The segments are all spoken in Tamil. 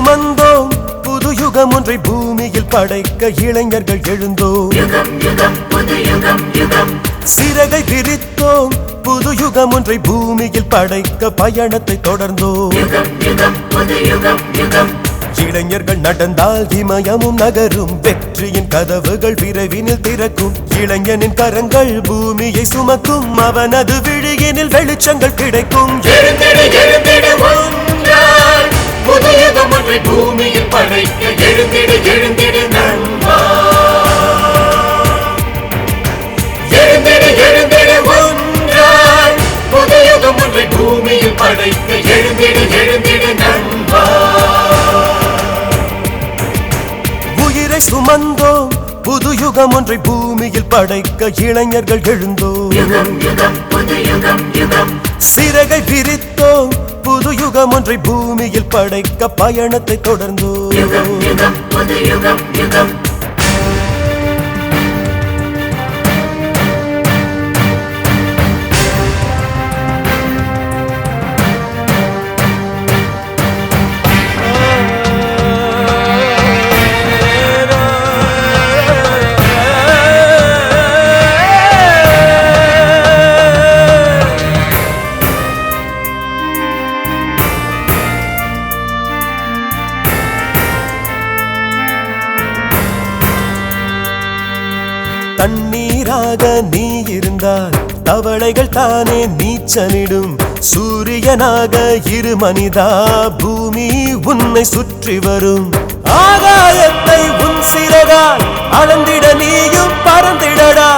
சுமந்தோம் புது யுகம் ஒன்றை பூமியில் படைக்க இளைஞர்கள் எழுந்தோம். சிறகை விரித்தோம் புது யுகம் ஒன்றை பூமியில் படைக்க பயணத்தை தொடர்ந்தோம். இளைஞர்கள் நடந்தால் இமயமும் நகரும், வெற்றியின் கதவுகள் விரைவினில் திறக்கும். இளைஞனின் கரங்கள் பூமியை சுமக்கும், அவனது விழியினில் வெளிச்சங்கள் கிடைக்கும். புதுயுகம் ஒன்றை பூமியில் படைக்க எழுந்திடு எழுந்திடு நண்பா, எழுந்திடு எழுந்திடு ஒன்றாய். புதுயுகம் ஒன்றை பூமியில் படைக்க எழுந்திடு எழுந்திடு நண்பா. உயிரை சுமந்தோம் புது யுகம் ஒன்றை பூமியில் படைக்க இளைஞர்கள் எழுந்தோம். சிறகை விரித்தோம் புது யுகம் ஒன்றை பூமியில் படைக்க பயணத்தை தொடர்ந்தோம். தண்ணீராக நீ இருந்தால் தவளைகள் தானே நீச்சலிடும். சூரியனாக இரு மனிதா, பூமி உன்னை சுற்றி வரும். ஆகாயத்தை உன் சிறகால் அளந்திட நீயும் பறந்திடடா.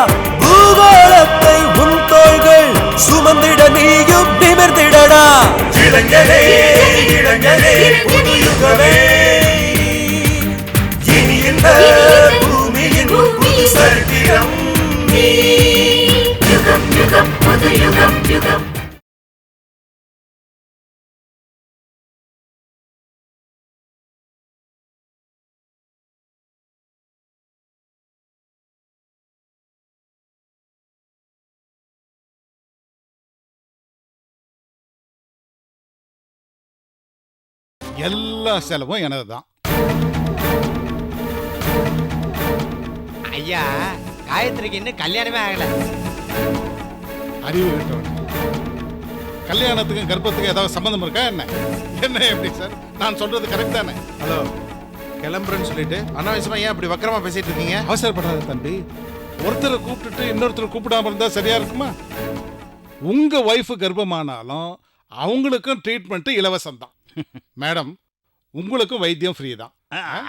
பூகோளத்தை உன் தோள்கள் சுமந்திட நீயும் நிமிர்ந்திடடா. இளைஞரே இளைஞரே புது யுகமே, இனி இந்த பூமியின் புது சரித்திரம் நீ. யுகம் யுகம் புது யுகம் யுகம். எல்லா செலவும் எனதுதான். ஐயா, காயத்ரிக்கு இன்னும் கல்யாணமே ஆகல. அறிவு கேட்டவன், கல்யாணத்துக்கும் கர்ப்பத்துக்கும் ஏதாவது சம்பந்தம் இருக்கா என்ன? என்ன எப்படி சார், நான் சொல்றது கரெக்ட் தானே? ஹலோ, கிளம்புறேன்னு சொல்லிட்டு அனாவசியமா ஏன் அப்படி வக்கரமா பேசிட்டு இருக்கீங்க? அவசரப்படாத தம்பி, ஒருத்தரை கூப்பிட்டுட்டு இன்னொருத்தரை கூப்பிடாம இருந்தா சரியா இருக்குமா? உங்க ஒய்ஃபு கர்ப்பமானாலும் அவங்களுக்கும் ட்ரீட்மெண்ட் இலவசம் தான். மேடம், உங்களுக்கும் வைத்தியம் ஃப்ரீ தான்.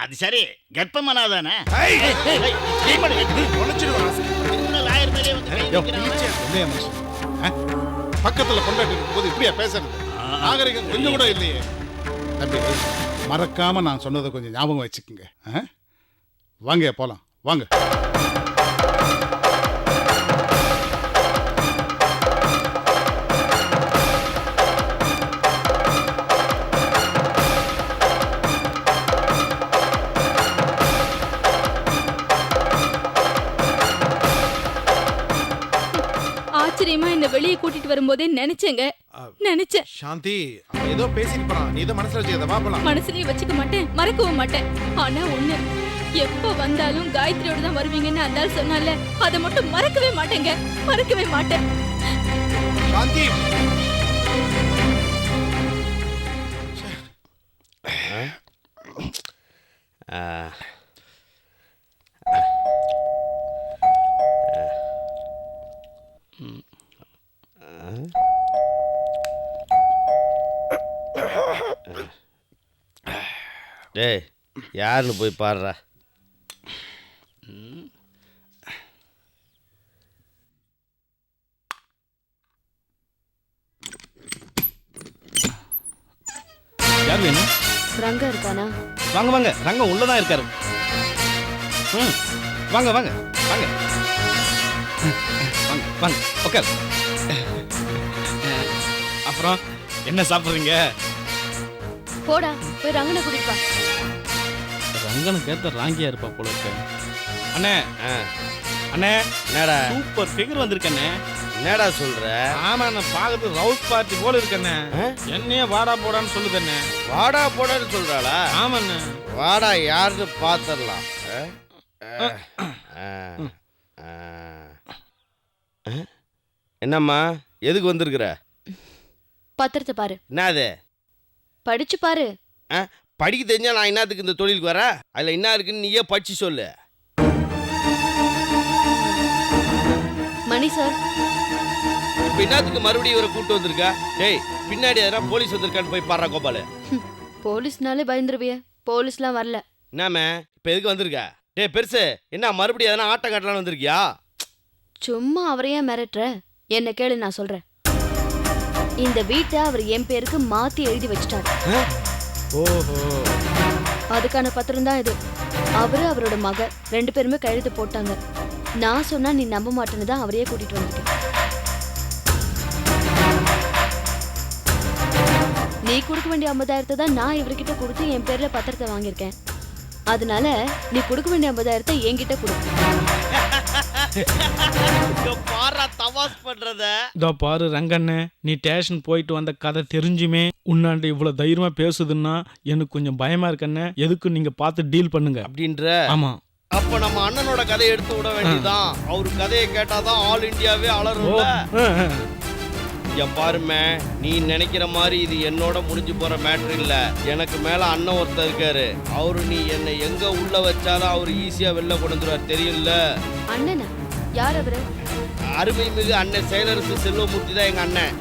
அது சரி, கர்ப்பமானாதானே? பக்கத்துல கொண்டாடி இருக்கும்போது இப்படியா பேசுறது? நாகரிகம் கொஞ்சம் கூட இல்லையே. தம்பி, மறக்காம நான் சொன்னதை கொஞ்சம் ஞாபகம் வச்சுக்கோங்க. வாங்க போலாம், வாங்க. ஆச்சரியமா என்ன வெளியே கூட்டிட்டு வரும்போதே நினைச்சேன். சாந்தி, ஏதோ பேசிட்டு போறான், நீ இதை மனசுல வச்சுக்கத. வா போலாம். மனசுலயே வச்சுக்க மாட்டேன், மறக்கவும் மாட்டேன். ஆனா ஒண்ணு, எப்ப வந்தாலும் காயத்ரியோட தான் வருவீங்கன்னு அந்த ஆள் சொன்னால, அதை மட்டும் மறக்கவே மாட்டேங்க, மறக்கவே மாட்டேன். சாந்தி, டேய், யாருன்னு போய் பாடுறா. யார் வேணும்? ரங்கா இருக்கானா? வாங்க வாங்க, ரங்கம் உள்ளதான் இருக்காரு. வாங்க வாங்க வாங்க வாங்க வாங்க உட்கார். அப்புறம் என்ன சாப்பிட்றீங்க? போடா, போய் ரங்கனை கூட்டிட்டு வா. ரங்கனுக்கு ஏற்ற ராங்கியா இருப்பா போல இருக்க. அண்ணே அண்ணே, என்னடா சூப்பர் ஃபிகர் வந்திருக்கண்ணே. என்னடா சொல்ற? ஆமா நான் பாக்குறது ரவுஸ் பார்ட்டி போல இருக்கண்ணே. என்னையே வாடா போடான்னு சொல்லுதண்ணே. வாடா போடான்னு சொல்றாளா? ஆமாண்ணே. வாடா யாருன்னு பாத்திரலாம். என்னம்மா எதுக்கு வந்திருக்கிற? பத்திரத்தை பாரு. என்னது? படிச்சு பாரு. படிக்க தெரிஞ்சா நான் என்னத்துக்கு இந்த தொழிலுக்கு வர? அதில் என்ன இருக்குன்னு நீயே படிச்சு சொல்லு. மணி சார். இப்போ என்னத்துக்கு மறுபடியும் இவரை கூப்பிட்டு வந்திருக்கா? டேய் பின்னாடி எதனா போலீஸ் வந்திருக்கான்னு போய் பாடுறா கோபாலு. போலீஸ்னாலே பயந்துருவிய. போலீஸ்லாம் வரல. என்னம்மா இப்போ எதுக்கு வந்திருக்கா? டேய் பெருசு என்ன மறுபடியும் எதனா ஆட்டம் காட்டலான்னு வந்திருக்கியா? சும்மா அவரையே மிரட்டுற. என்ன கேளு, நான் சொல்றேன். இந்த வீட்டை அவர் என் பேருக்கு மாத்தி எழுதி வச்சுட்டாரு. ஓஹோ. அதுக்கான பத்திரம் தான் இது. அவரோட மக 2 பேருமே கையெழுத்து போட்டாங்க. நான் சொன்னா நீ நம்ப மாட்டேன்னு தான் அவரையே கூட்டிட்டு வந்திருக்கேன். நீ கொடுக்க வேண்டிய 50,000 தான் நான் இவர்கிட்ட கொடுத்து என் பேர்ல பத்திரத்தை வாங்கியிருக்கேன். அதனால நீ கொடுக்க வேண்டிய 50,000 என்கிட்ட கொடு. இதோ பாரு ரங்கண்ணே, நீ ஸ்டேஷன் போயிட்டு வந்த கதை தெரிஞ்சுமே உன்னாண்ட இவ்வளவு தைரியமா பேசுதுன்னா எனக்கு கொஞ்சம் பயமா இருக்கண்ணே. எதுக்கு நீங்க பார்த்து டீல் பண்ணுங்க அப்படின்ற. ஆமா. அப்ப நம்ம அண்ணனோட கதையை எடுத்து விட வேண்டியதான். அவரு கதையை கேட்டாதான் ஆல் இந்தியாவே அலறும்ல. என் பாருமே, நீ நினைக்கிற மாதிரி இது என்னோட முடிஞ்சு போற மேட்ரு இல்ல. எனக்கு மேல அண்ணன் ஒருத்தர் இருக்காரு. அவரு நீ என்னை எங்க உள்ள வச்சாலும் அவரு ஈஸியா வெளில கொண்டுருவார் தெரியும்ல. அண்ணனா? யார் அவரு? அருமை மிகு அண்ணன் செயலரசு செல்வமூர்த்தி தான் எங்க அண்ணன்.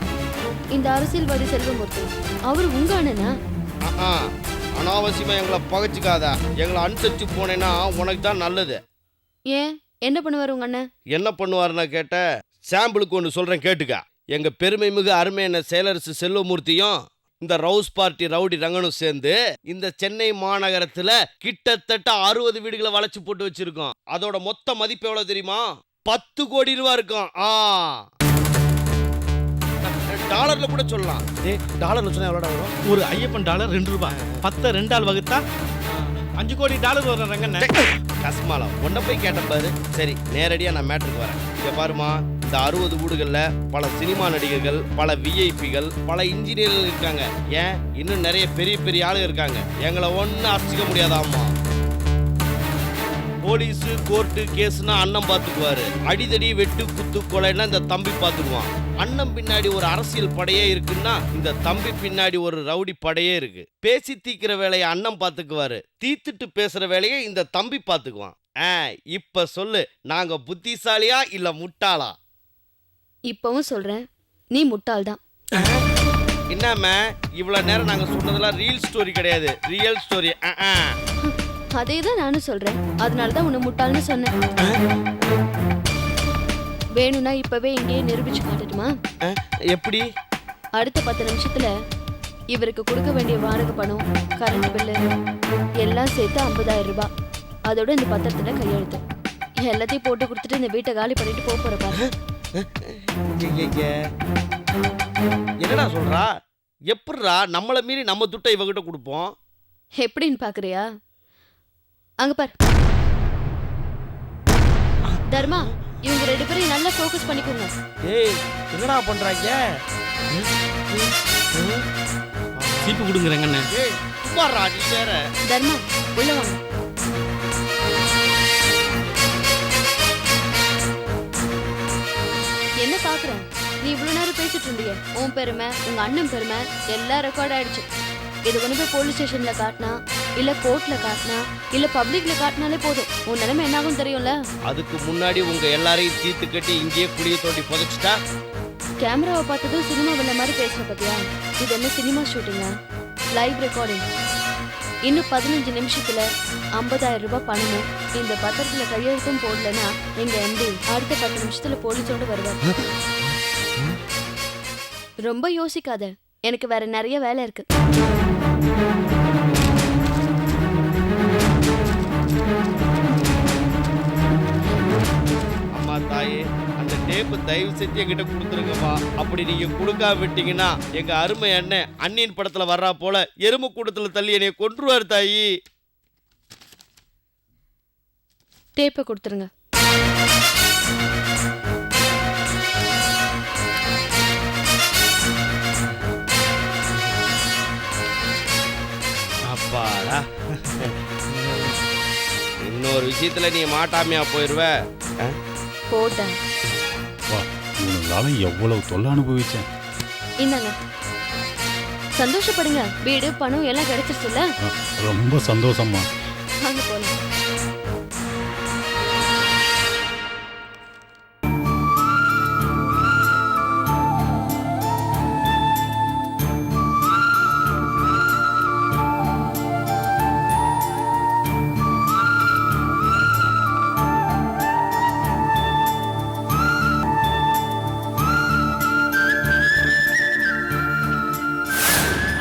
இந்த அரசியல்வாதி செல்வமூர்த்தி அவர் உங்க அண்ணனா? அனாவசியமா எங்களை பகைச்சிக்காத. எங்களை அனுசரிச்சு போனேன்னா உனக்கு தான் நல்லது. ஏன் என்ன பண்ணுவார் உங்க அண்ணன்? என்ன பண்ணுவாருன்னா கேட்ட சாம்பிளுக்கு ஒன்று சொல்றேன் கேட்டுக்க. எங்க பெருமை மிகு அருமை என்ன செயலரசு செல்வமூர்த்தியும் இந்த ரவுஸ் பார்ட்டி ரவுடி ரங்கனும் சேர்ந்து இந்த சென்னை மாநகரத்துல கிட்டத்தட்ட 60 வீடுகளை வளைச்சு போட்டு வச்சிருக்கோம். அதோட மொத்த மதிப்பு எவ்வளவு தெரியுமா? 10 கோடி ரூபாய் இருக்கும். டாலர்ல கூட சொல்லலாம். டாலர்ல சொன்னா எவ்வளோடா வரும்? ஒரு ஐயப்பன் டாலர் 2 ரூபாய். 10 2ஆல் வகுத்தா 5 கோடி டாலர் வரும் ரங்கண்ணே. கஸ்மாலா உன்ன போய் கேட்டேன் பாரு. சரி நேரடியா நான் மேட்ருக்கு வரேன். இங்க பாருமா, இந்த 60 வீடுகள்ல பல சினிமா நடிகர்கள், பல விஐபிகள், பல இன்ஜினியர்கள் இருக்காங்க. ஏன் இன்னும் நிறைய பெரிய பெரிய ஆளுங்க இருக்காங்க. எங்களை ஒன்னும் அடிச்சுக்க முடியாதாமா. போலீஸு கோர்ட்டு கேஸ்னா அண்ணன் பார்த்துக்குவாரு. அடிதடி வெட்டு குத்து கொலைன்னா இந்த தம்பி பார்த்துக்குவான். அண்ணன் பின்னாடி ஒரு அரசியல் படையே இருக்குன்னா இந்த தம்பி பின்னாடி ஒரு ரவுடி படையே இருக்கு. பேசி தீக்கிற வேலையை அண்ணன் பார்த்துக்குவாரு. தீத்துட்டு பேசுற வேலையை இந்த தம்பி பார்த்துக்குவான். இப்ப சொல்லு, நாங்க புத்திசாலியா இல்ல முட்டாளா? இப்பவும் சொல்றேன், நீ முட்டாள்தான். என்னம்மா இவ்வளவு நேரம் நாங்க சொன்னதெல்லாம் ரீல் ஸ்டோரி கிடையாது, ரியல் ஸ்டோரி. அதே தான் நானும் சொல்றேன். அதனாலதான் உன்னை முட்டாள்னு சொன்னேன். வேணும்னா இப்பவே இங்கேயே நிரூபிச்சு காட்டட்டுமா? எப்படி? அடுத்த 10 நிமிஷத்துல இவருக்கு கொடுக்க வேண்டிய வாடகை பணம், கரண்ட் பில்லு எல்லாம் சேர்த்து 50,000 ரூபாய். அதோட இந்த பத்திரத்துல கையெழுத்து. எல்லாத்தையும் போட்டு கொடுத்துட்டு இந்த வீட்டை காலி பண்ணிட்டு போற பாரு. என்னடா சொல்றா? எப்படிரா நம்மள மீறி நம்ம துட்டை இவகிட்ட கொடுப்போம்? எப்படின்னு பாக்குறியா? அங்க பாரு தர்மா, இவங்க 2 பேரும் நல்லா ஃபோக்கஸ் பண்ணிக்கோங்க. ஏய் என்னடா பண்றாங்க? சீப்பு கொடுங்க ரங்கண்ணே. ஏய் சும்மாடா நீ வேற. தர்மா உள்ள வாங்க. என்ன பாக்குற? நீ இவ்வளவு நேரம் பேசிட்டு இருந்தியே, உன் பெருமை உங்க அண்ணன் பெருமை எல்லாம் ரெக்கார்ட் ஆயிடுச்சு. இது கொண்டு போய் போலீஸ் ஸ்டேஷன்ல காட்டினா, இல்ல கோர்ட்ல காட்டினா, இல்ல பப்ளிக்ல காட்டினாலே போதும். உன் நிலைமை என்னாகும் தெரியும்ல? அதுக்கு முன்னாடி உங்க எல்லாரையும் தீர்த்து கட்டி இங்கேயே குடிய தோண்டி புதைச்சிட்டா? கேமராவை பார்த்ததும் சினிமா வெள்ள மாதிரி பேசுற பத்தியா? இது என்ன சினிமா ஷூட்டிங்கா? Live recording. இன்னும் 15 நிமிஷத்துல 50,000 ரூபாய் பணமும் இந்த பத்திரத்துல கையெழுத்தும் போடலன்னா எங்க எம்டி அடுத்த 10 நிமிஷத்துல போலீஸோட வருவார். ரொம்ப யோசிக்காத, எனக்கு வேற நிறைய வேலை இருக்கு. அம்மா தாயே, அந்த டேப்பு தயவு செஞ்சு என்கிட்ட கொடுத்துருங்கம்மா. அப்படி நீங்க கொடுக்காம விட்டீங்கன்னா எங்க அருமை அண்ணன் அண்ணின் படத்துல வர்றா போல எருமை கூட்டத்துல தள்ளி என்னைய கொன்றுவார் தாயி. டேப்பை கொடுத்துருங்க. இன்னொரு விஷயத்துல நீ மாட்டாமையா போயிருவ. போட்டேன். வா, இவனுங்களால எவ்வளவு தொல்லை அனுபவிச்சேன். இந்தாங்க, சந்தோஷப்படுங்க. வீடு பணம் எல்லாம் கிடைச்சிருச்சுல்ல. ரொம்ப சந்தோஷமா. வாங்க போலாம்.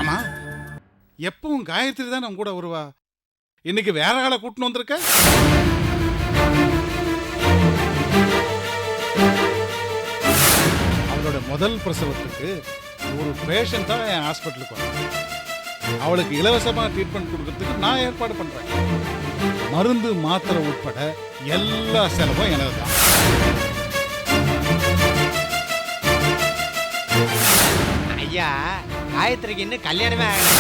ஆமா, எப்பவும் காயத்ரி தான் நம்ம கூட வருவா. இன்னைக்கு வேற ஆளை கூட்டின்னு வந்திருக்க. அவளோட முதல் பிரசவத்துக்கு ஒரு பேஷண்ட் தான் என் ஹாஸ்பிட்டலுக்கு வந்தேன். அவளுக்கு இலவசமாக ட்ரீட்மெண்ட் கொடுக்கறதுக்கு நான் ஏற்பாடு பண்றேன். மருந்து மாத்திரை உட்பட எல்லா செலவும் எனக்கு தான். ஐயா, காயத்ரிக்கு இன்னும் கல்யாணமே ஆகல.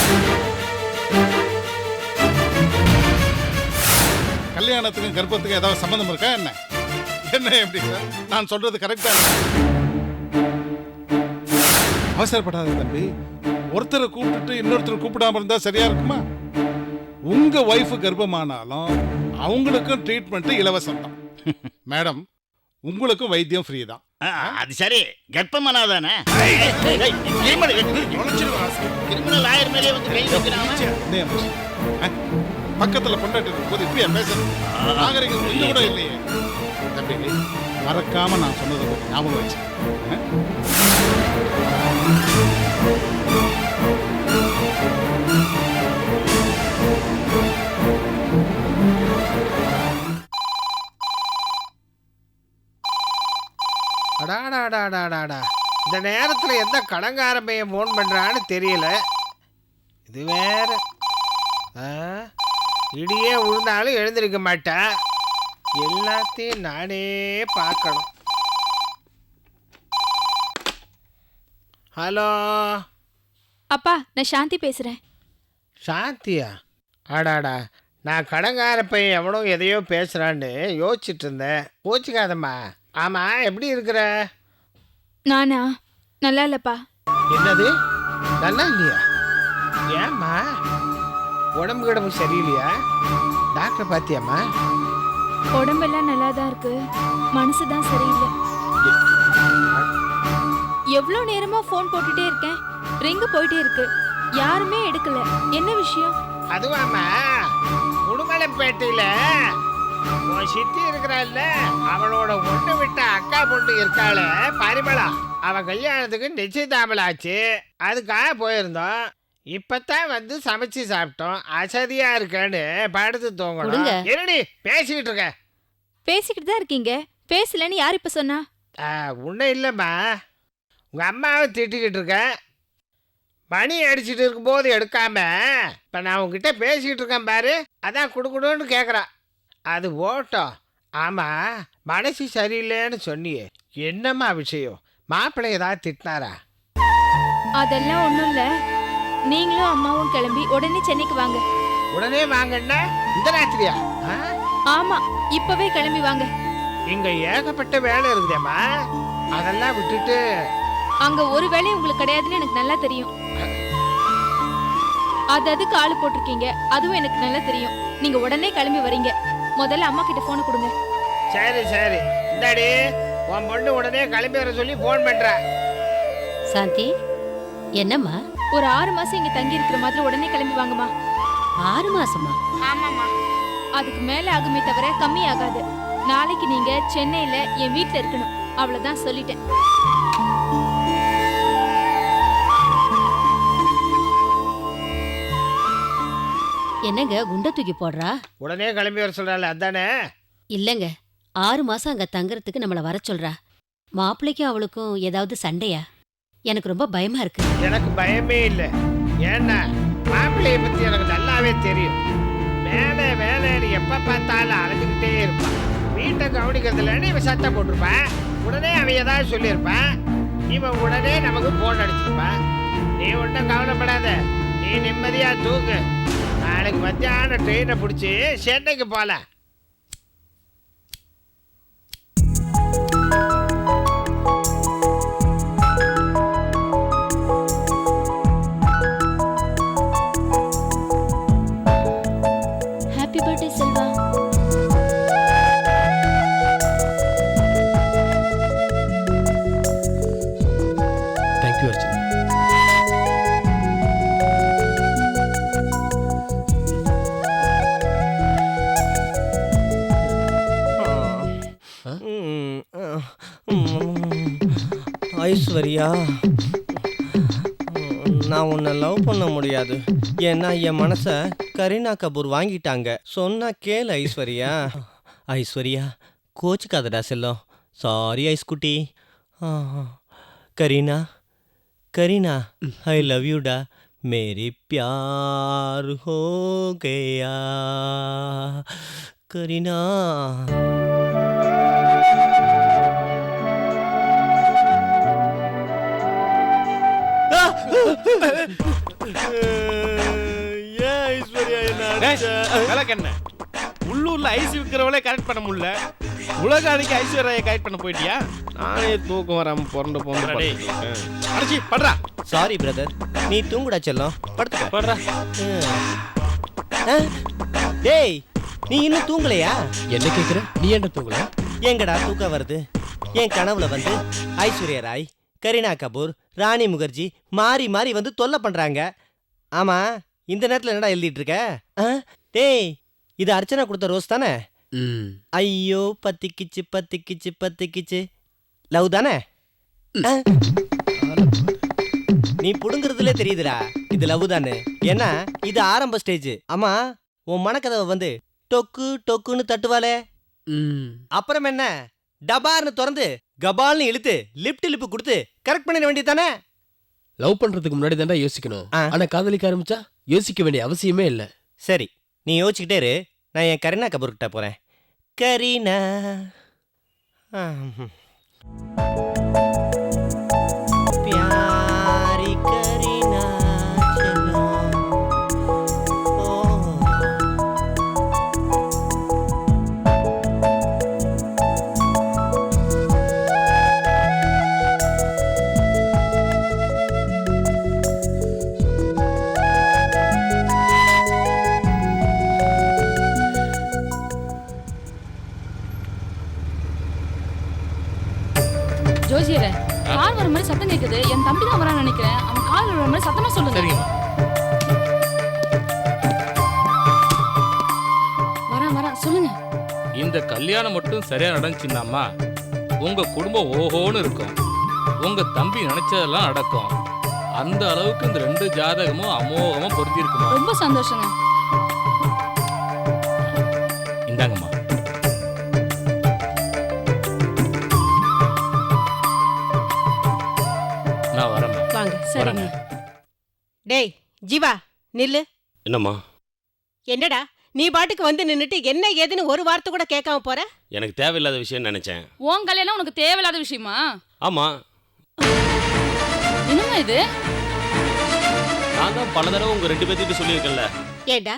கல்யாணத்துக்கும் கர்ப்பத்துக்கும் ஏதாவது சம்பந்தம் இருக்கா என்ன? என்ன எப்படி சார், நான் சொல்றது கரெக்டா? அவசரப்படாத தம்பி. ஒருத்தரை கூப்பிட்டுட்டு இன்னொருத்தரை கூப்பிடாம இருந்தா சரியா இருக்குமா? உங்க ஒய்ஃப் கர்ப்பமானாலும் அவங்களுக்கும் ட்ரீட்மெண்ட் இலவசம் தான். மேடம், உங்களுக்கும் வைத்தியம் ஃப்ரீ தான். அது சரி, கர்ப்பமானாதானே? கிரிமினல் ஆயர் மேலே வந்து கை வைக்கிறான். பக்கத்துல பொண்டாட்டி இருக்கும்போது இப்படியா பேசுறது? நாகரிகம் கொஞ்சம் கூட இல்லையே. தம்பி, மறக்காம நான் சொன்னதை கொஞ்சம் ஞாபகம் வச்சு. அடாடாடாடாடாடா, இந்த நேரத்தில் எந்த கடங்கார பையன் ஃபோன் பண்ணுறான்னு தெரியல. இது வேற. இடியே விழுந்தாலும் எழுந்திருக்க மாட்டா. எல்லாத்தையும் நானே பார்க்கணும். ஹலோ அப்பா, நான் சாந்தி பேசுறேன். சாந்தியா? ஆடாடா, நான் கடங்கார பையன் எவனோ எதையோ பேசுகிறான்னு யோசிச்சுட்டு இருந்தேன். கோச்சிக்காதம்மா. ஆமாம், எப்படி இருக்கிற? நானா நல்லா இல்லப்பா. என்னது, நல்லா இல்லையா? ஏம்மா, உடம்பு கிடம்பு சரியில்லையா? டாக்டர் பார்த்தியாம்மா? உடம்பெல்லாம் நல்லா தான் இருக்கு, மனசு தான் சரியில்லை. எவ்வளோ நேரமா ஃபோன் போட்டுட்டே இருக்கேன், ரிங்கு போயிட்டே இருக்கு, யாருமே எடுக்கல. என்ன விஷயம்? அதுவாம்மா, உடுமலைப்பேட்டையில உன் சித்தி இருக்கிறாள்ல, அவளோட ஒண்ணு விட்ட அக்கா பொண்ணு இருக்காள பரிமளா, அவன் கல்யாணத்துக்கு நிச்சயதாமல ஆச்சு. அதுக்காக போயிருந்தோம். இப்பதான் வந்து சமைச்சு சாப்பிட்டோம். அசதியா இருக்கேன்னு படுத்து தூங்கணும். என்னடி பேசிக்கிட்டு இருக்க? பேசிக்கிட்டு தான் இருக்கீங்க. பேசலன்னு யார் இப்ப சொன்னா? ஒன்றும் இல்லைம்மா, உங்க அம்மாவை திட்டிக்கிட்டு இருக்க. மணி அடிச்சுட்டு இருக்கும்போது எடுக்காம இப்போ நான் உங்ககிட்ட பேசிக்கிட்டு இருக்கேன் பாரு, அதான் குடுக்குடுன்னு கேட்குறான். அது ஓட்டம். ஆமாம், மனசு சரியில்லைன்னு சொன்னியே, என்னம்மா விஷயம்? மாப்பிள்ளை ஏதாவது திட்டினாரா? அதெல்லாம் ஒன்றும் இல்லை. நீங்களும் அம்மாவும் கிளம்பி உடனே சென்னைக்கு வாங்க. உடனே வாங்கன்னா இந்த ராத்திரியா? ஆமா, இப்பவே கிளம்பி வாங்க. இங்க ஏகப்பட்ட வேலை இருக்குதேம்மா, அதெல்லாம் விட்டுட்டு. அங்க ஒரு வேலையும் உங்களுக்கு கிடையாதுன்னு எனக்கு நல்லா தெரியும். அதுக்கு ஆளு போட்டிருக்கீங்க, அதுவும் எனக்கு நல்லா தெரியும். நீங்க உடனே கிளம்பி வரீங்க. முதல்ல அம்மா கிட்ட போன கொடுங்க. சரி சரி, இந்தாடி உன் பொண்ணு உடனே கிளம்பி வர சொல்லி போன் பண்ற. சாந்தி, என்னம்மா? ஒரு 6 மாசம் இங்க தங்கி இருக்கிற மாதிரி உடனே கிளம்பி வாங்கம்மா. 6 மாசமா? ஆமாம்மா, அதுக்கு மேல ஆகுமே தவிர கம்மி ஆகாது. நாளைக்கு நீங்க சென்னையில என் வீட்டுல இருக்கணும், அவ்வளவுதான் சொல்லிட்டேன். என்னங்க குண்ட தூக்கி போடுறா? உடனே கிளம்பி வர சொல்றாள், அதானே? இல்லங்க, 6 மாசம் அங்க தங்கறதுக்கு நம்மள வர சொல்றா. மாப்பிள்ளைக்கும் அவளுக்கும் ஏதாவது சண்டையா? எனக்கு ரொம்ப பயமா இருக்கு. எனக்கு பயமே இல்லை. ஏன்னா மாப்பிள்ளைய பத்தி எனக்கு நல்லாவே தெரியும். வேலை வேலைன்னு எப்ப பார்த்தாலும் அலைஞ்சுக்கிட்டே இருப்பான். வீட்டை கவனிக்கிறதுலன்னு இவன் சத்தம் போட்டிருப்பான். உடனே அவன் ஏதாவது சொல்லியிருப்பான். இவன் உடனே நமக்கு போன் அடிச்சிருப்பான். நீ ஒன்றும் கவலைப்படாத, நீ நிம்மதியா தூக்கு. நாளைக்கு மத்தியானம் ட்ரெயினை பிடிச்சி சென்னைக்கு போகலாம். Happy birthday Selva. Thank you Archana. Aishwarya, நான் உன்னை லவ் பண்ண முடியாது. ஏன்னா என் மனசை கரீனா கபூர் வாங்கிட்டாங்க. சொன்னா கேளு ஐஸ்வர்யா. ஐஸ்வர்யா, கோச்சுக்காதடா செல்லம். சாரி ஐஸ்குட்டி. கரீனா, கரீனா, ஐ லவ் யூடா. मेरी प्यार हो गया करीना. ஏன் ஐஸ்வர்யா என்ன உள்ளூர்ல ஐஸ் விற்கிறவளே கரெக்ட் பண்ண முடியல, உலக அன்னைக்கு ஐஸ்வர்யா கரெக்ட் பண்ண போயிட்டியா? நானே தூக்கம் வராம பிறந்து போன அடிச்சி படுறா. சாரி பிரதர், நீ தூங்குடா செல்லம். படுத்துக்க. படுறா. டேய், நீ இன்னும் தூங்கலையா? என்ன கேக்குற? நீ என்ன தூங்கல? எங்கடா தூக்கம் வருது? என் கனவுல வந்து ஐஸ்வர்யா ராய், கரீனா கபூர், ராணி முகர்ஜி மாறி மாறி வந்து தொல்லை பண்றாங்க. ஆமா, இந்த நேரத்துல என்னடா எழுதிட்டு இருக்க? டேய், இது அர்ச்சனா கொடுத்த ரோஸ் தானே? ஐயோ பத்திக்கிச்சு பத்திக்கிச்சு பத்திக்கிச்சு. லவ் தானே? நீ புடுங்கிறதுல தெரியுதுடா இது லவ் தானே. ஏன்னா இது ஆரம்ப ஸ்டேஜ். ஆமா, உன் மனக்கதவை வந்து டொக்கு டொக்குன்னு தட்டுவாளே, அப்புறம் என்ன டபார்னு திறந்து கபால்னு இழுத்து லிப்ட் லிப்பு கொடுத்து கரெக்ட் பண்ணிட வேண்டியதானே? லவ் பண்றதுக்கு முன்னாடி தான்டா யோசிக்கணும். ஆனா காதலிக்க ஆரம்பிச்சா யோசிக்க வேண்டிய அவசியமே இல்ல. சரி, நீ யோசிச்சுக்கிட்டே இரு. நான் என் கரீனா கபூர் கிட்ட போறேன். கரீனா, प्यारी करीना चलो. ஜோசியரே, கால் வர மாதிரி சத்தம் கேக்குது. என் தம்பி தான் வரான்னு நினைக்கிறேன். அவன் கால் வர மாதிரி சத்தமா சொல்லுங்க. வரேன் சொல்லுங்க. இந்த கல்யாணம் மட்டும் சரியா நடந்துச்சுன்னாமா உங்க குடும்பம் ஓஹோன்னு இருக்கும். உங்க தம்பி நினைச்சதெல்லாம் நடக்கும். அந்த அளவுக்கு இந்த 2 ஜாதகமும் அமோகமா பொருத்தி இருக்குமா. ரொம்ப சந்தோஷங்க. இந்தாங்கம்மா. நான் வரேம்மா. வாங்க. சரிங்க. டேய் ஜீவா, நில்லு. என்னம்மா? என்னடா நீ பாட்டுக்கு வந்து நின்னுட்டு என்ன ஏதுன்னு ஒரு வார்த்தை கூட கேட்காம போற? எனக்கு தேவையில்லாத விஷயம் நினைச்சேன். உன் கல்யாணம் உனக்கு தேவையில்லாத விஷயமா? ஆமா. என்னமா இது? நான் தான் பல தடவை உங்க 2 பேர்த்திட்டு சொல்லியிருக்கேன்ல. ஏண்டா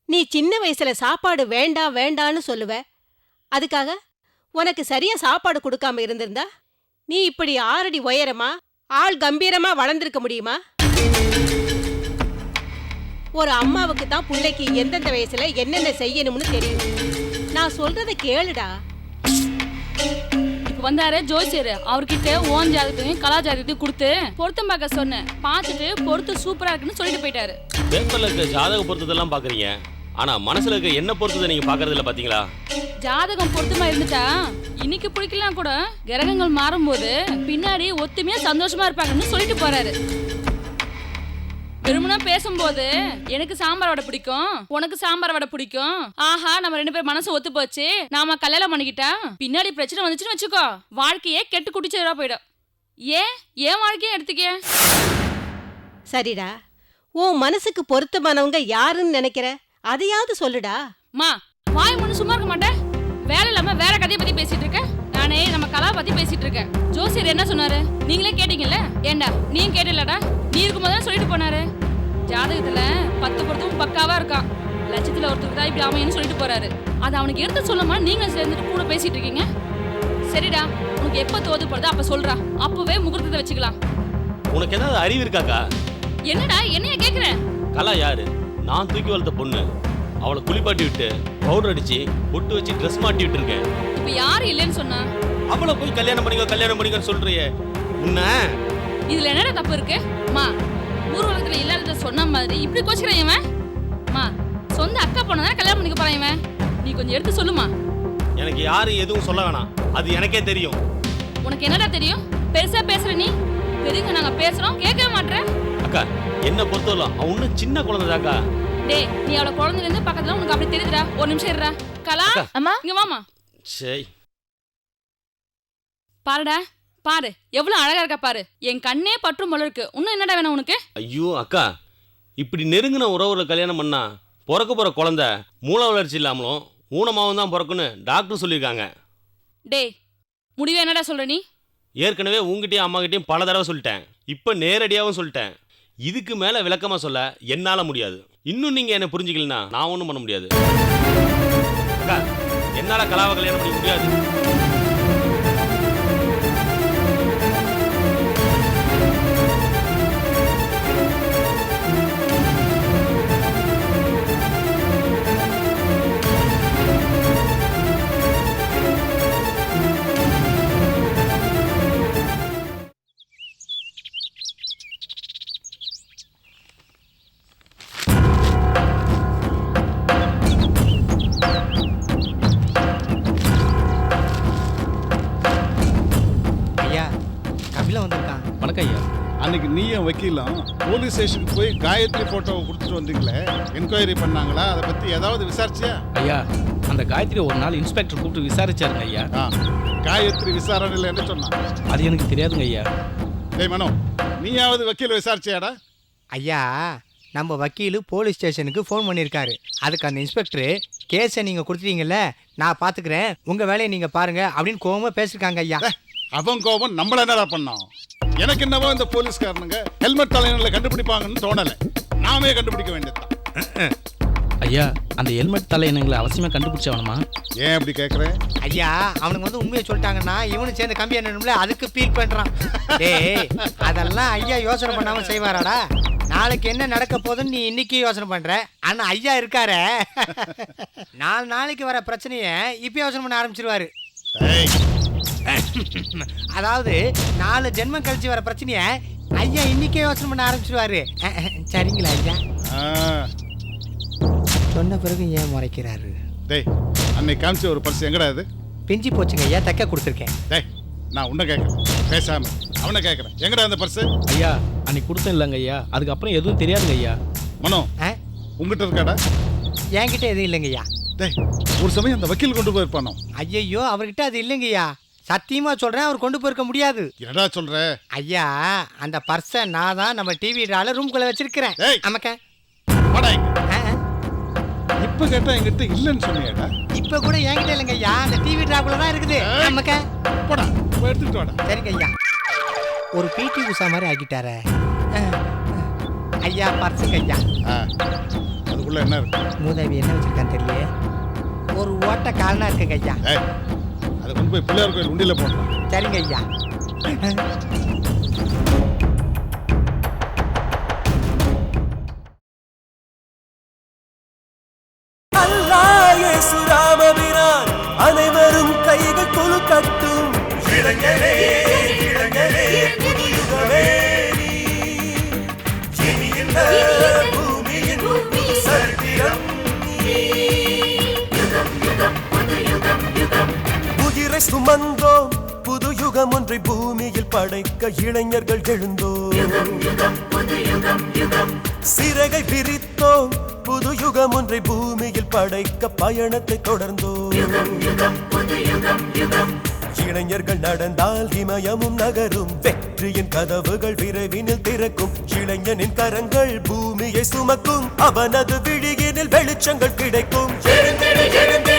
நீ சின்ன வயசுல சாப்பாடு வேண்டாம் வேண்டான்னு சொல்லுவ. அதுக்காக உனக்கு சரியா சாப்பாடு கொடுக்காம இருந்திருந்தா நீ இப்படி 6 அடி உயரமா ஆள் கம்பீரமா வளர்ந்திருக்க முடியுமா? ஒரு அம்மாவுக்கு தான் பிள்ளைக்கு எந்தெந்த வயசுல என்னென்ன செய்யணும்னு தெரியும். நான் சொல்றத கேளுடா. இப்ப வந்தாரு ஜோசியர், அவர்கிட்ட ஓன் ஜாதகத்தையும் கலா ஜாதகத்தையும் கொடுத்து பொருத்தம் பார்க்க சொன்னேன். பார்த்துட்டு பொருத்தம் சூப்பரா இருக்குன்னு சொல்லிட்டு போயிட்டாரு. பேப்பர்ல இருக்க ஜாதக பொருத்தத்தெல்லாம் பாக்குறீங்க, ஆனா மனசுல இருக்க என்ன பொருத்தத்தை நீங்க பாக்குறது இல்ல. பாத்தீங்களா? ஜாதகம் பொருத்தமா இருந்துட்டா இன்னைக்கு பிடிக்கலாம் கூட கிரகங்கள் மாறும்போது பின்னாடி ஒத்துமையா சந்தோஷமா இருப்பாங்கன்னு சொல்லிட்டு போறாரு. திருமணா பேசும்போது எனக்கு சாம்பார் வடை பிடிக்கும், உனக்கு சாம்பார் வடை பிடிக்கும், ஆஹா நம்ம 2 பேர் மனசு ஒத்து போச்சு, நாம கல்யாணம் பண்ணிக்கிட்டா பின்னாடி பிரச்சனை வந்துச்சுன்னு வச்சுக்கோ, வாழ்க்கையே கெட்டு குடிச்சதா போயிடும். ஏன் வாழ்க்கையே எடுத்துக்க. சரிடா, உன் மனசுக்கு பொருத்தமானவங்க யாருன்னு நினைக்கிற? அதையாவது சொல்லுடா. மா, வாய் முன்னு சும்மா இருக்க மாட்டேன். வேலை இல்லாம வேற கதையை பத்தி பேசிட்டு இருக்க. நானே நம்ம கலா பத்தி பேசிட்டு இருக்கேன். ஜோசியர் என்ன சொன்னாரு நீங்களே கேட்டீங்கல்ல? ஏண்டா நீ கேட்டலடா? நீ இருக்கும்போது சொல்லிட்டு போனாரு. ஜாதகத்துல 10 பொருத்தமும் பக்காவா இருக்கான். லட்சத்துல ஒருத்தருக்கு தான் இப்படி அமையன்னு சொல்லிட்டு போறாரு. அது அவனுக்கு எடுத்து சொல்லுமா நீங்க சேர்ந்துட்டு கூட பேசிட்டு இருக்கீங்க? சரிடா, உனக்கு எப்ப தோதுப்படுதோ அப்ப சொல்றா, அப்பவே முகூர்த்தத்தை வச்சுக்கலாம். உனக்கு ஏதாவது அறிவு இருக்காக்கா? என்னடா என்னைய கேக்குற? கலா யாரு? நான் தூக்கி வளர்த்த பொண்ணு. அவளை குளிப்பாட்டி விட்டு பவுடர் அடிச்சு பொட்டு வச்சு ட்ரெஸ் மாட்டி விட்டு இருக்கேன். இப்ப யாரு இல்லைன்னு சொன்னா? அவளை போய் கல்யாணம் பண்ணிக்கன்னு சொல்றியே உன்ன. இதுல என்னடா தப்பு இருக்கு? மா, ஊர்வலத்துல இல்லாதத சொன்ன மாதிரி இப்படி கோச்சிக்கிறான் இவன். மா, சொந்த அக்கா பொண்ணதான் கல்யாணம் பண்ணிக்க போறான் இவன். நீ கொஞ்சம் எடுத்து சொல்லுமா. எனக்கு யாரும் எதுவும் சொல்ல வேணாம், அது எனக்கே தெரியும். உனக்கு என்னடா தெரியும்? பெருசா பேசுற நீ. பெரியவங்க நாங்க பேசுறோம் கேட்கவே மாட்ற. அக்கா, என்ன பொறுத்தவரை அவன் இன்னும் சின்ன குழந்தைதாக்கா. டேய், நீ அவளை குழந்தைல இருந்து பக்கத்துல உனக்கு அப்படி தெரியுதுடா. ஒரு நிமிஷம் இருடா. கலா, அம்மா இங்க வாமா. சரி பாருடா, பாரு எவ்வளவு அழகா இருக்கா பாரு. என் கண்ணே பற்றும் போல இருக்கு. இன்னும் என்னடா வேணும் உனக்கு? ஐயோ அக்கா, இப்படி நெருங்கின உறவுல கல்யாணம் பண்ணா பிறக்க போற குழந்தை மூல வளர்ச்சி இல்லாமலும் ஊனமாவும் தான் பிறக்குன்னு டாக்டர் சொல்லியிருக்காங்க. டேய், முடிவே என்னடா சொல்ற நீ? ஏற்கனவே உங்ககிட்டயும் அம்மா கிட்டயும் பல தடவை சொல்லிட்டேன், இப்ப நேரடியாகவும் சொல்லிட்டேன். இதுக்கு மேல விளக்கமா சொல்ல என்னால முடியாது. இன்னும் நீங்க என்ன புரிஞ்சுக்கலனா நான் ஒன்றும் பண்ண முடியாது. அக்கா, என்னால கலாவை கல்யாணம் பண்ண முடியாது. வணக்கம் ஐயா. அன்னைக்கு நீயும் வக்கீலும் போலீஸ் ஸ்டேஷனுக்கு போய் காயத்ரி போட்டோவை கொடுத்துட்டு வந்தீங்களே, என்கொயரி பண்ணாங்களா? அதை பத்தி ஏதாவது விசாரிச்சியா? ஐயா, அந்த காயத்ரி ஒரு நாள் இன்ஸ்பெக்டர் கூப்பிட்டு விசாரிச்சாருங்க ஐயா. காயத்ரி விசாரணையில் என்ன சொன்னா? அது எனக்கு தெரியாதுங்க ஐயா. டேய் மனோ, நீயாவது வக்கீல் விசாரிச்சியாடா? ஐயா, நம்ம வக்கீல் போலீஸ் ஸ்டேஷனுக்கு ஃபோன் பண்ணியிருக்காரு. அதுக்கு அந்த இன்ஸ்பெக்டர் கேஸை நீங்கள் கொடுத்துட்டீங்கல்ல, நான் பார்த்துக்கிறேன், உங்கள் வேலையை நீங்கள் பாருங்க அப்படின்னு கோவமாக பேசியிருக்காங்க ஐயா. அவன் கோபம் நம்மள என்னடா பண்ணோம்? எனக்கு என்னவோ இந்த போலீஸ்காரனுங்க ஹெல்மெட் தலைவர்களை கண்டுபிடிப்பாங்கன்னு தோணலை. நாமே கண்டுபிடிக்க வேண்டியதுதான். ஐயா, அந்த ஹெல்மெட் தலையணங்களை அவசியமா கண்டுபிடிச்சவனுமா? ஏன் அப்படி கேட்குறேன்? ஐயா, அவனுக்கு வந்து உண்மையை சொல்லிட்டாங்கன்னா இவனு சேர்ந்து கம்பி என்னணும்ல, அதுக்கு ஃபீல் பண்ணுறான். டேய், அதெல்லாம் ஐயா யோசனை பண்ணாமல் செய்வாராடா? நாளைக்கு என்ன நடக்க போகுதுன்னு நீ இன்னைக்கு யோசனை பண்ற, ஆனா ஐயா இருக்காரு 4 நாளைக்கு வர பிரச்சனையை இப்ப யோசனை பண்ண ஆரம்பிச்சிருவாரு. அதாவது 4 ஜென்மம் கழிச்சு வர பிரச்சனைய ஐயா இன்னைக்கே யோசனை பண்ண ஆரம்பிச்சிருவாரு. சரிங்களா ஐயா? சொன்ன பிறகு ஏன் முறைக்கிறாரு? டேய், அன்னைக்கு காமிச்ச ஒரு பர்ஸ் எங்கடா இது? பிஞ்சி போச்சுங்க ஐயா, தைக்க கொடுத்துருக்கேன். டேய், நான் உன்னை கேட்கறேன், பேசாம அவனை கேட்கறேன். எங்கடா அந்த பர்ஸ்? ஐயா, அன்னைக்கு கொடுத்தேன் இல்லைங்க ஐயா, அதுக்கப்புறம் எதுவும் தெரியாதுங்க ஐயா. மனோ, உங்ககிட்ட இருக்காடா? என்கிட்ட எதுவும் இல்லைங்க ஐயா. டேய், ஒரு சமயம் அந்த வக்கீல் கொண்டு போயிருப்பானோ? ஐயோ, அவர்கிட்ட அது இல்லைங்க ஐயா. சத்தியமா சொல்றேன், அவர் கொண்டு போயிருக்க முடியாது. என்னடா சொல்ற? ஐயா, அந்த பர்ஸை நான் தான் நம்ம டிவி ட்ரால ரூம்குள்ள வச்சிருக்கிறேன். அமக்க இப்ப கேட்டா என்கிட்ட இல்லைன்னு சொன்னியாடா? இப்ப கூட என்கிட்ட இல்லைங்க ஐயா, அந்த டிவி ட்ராக்குள்ள தான் இருக்குது. அமக்க போடா, எடுத்துட்டு வாடா. சரிங்க ஐயா. ஒரு பிடி உஷா மாதிரி ஆகிட்டாரே ஐயா. பர்ஸுங்க ஐயா. அதுக்குள்ள என்ன இருக்கு? மூதாவி என்ன வச்சிருக்கான்னு தெரியலையே. ஒரு ஓட்ட கால்னா இருக்குங்க ஐயா. அதை கொண்டு போய் பிள்ளையார் கோயில் உண்டியில போடலாம். சரிங்க ஐயா. அனைவரும் கைகள் கொழு கட்டும். இளைஞரே, இளைஞரே, புது யுகமே நீ. இனி இந்த பூமியின் சரித்திரம் நீ. யுகம் யுகம் புது யுகம் யுகம். உயிரை சுமந்தோம், புது யுகம் ஒன்றை பூமியில் படைக்க இளைஞர்கள் எழுந்தோம். யுகம் யுகம் புது யுகம் யுகம். சிறகை விரித்தோம், புது யுகம் ஒன்றை பூமியில் படைக்க பயணத்தை தொடர்ந்தோம். யுகம் யுகம் புது யுகம் யுகம். இளைஞர்கள் நடந்தால் இமயமும் நகரும், வெற்றியின் கதவுகள் விரைவினில் திறக்கும். இளைஞனின் கரங்கள் பூமியை சுமக்கும், அவனது விழியினில் வெளிச்சங்கள் கிடைக்கும். எழுந்திரு எழுந்திரு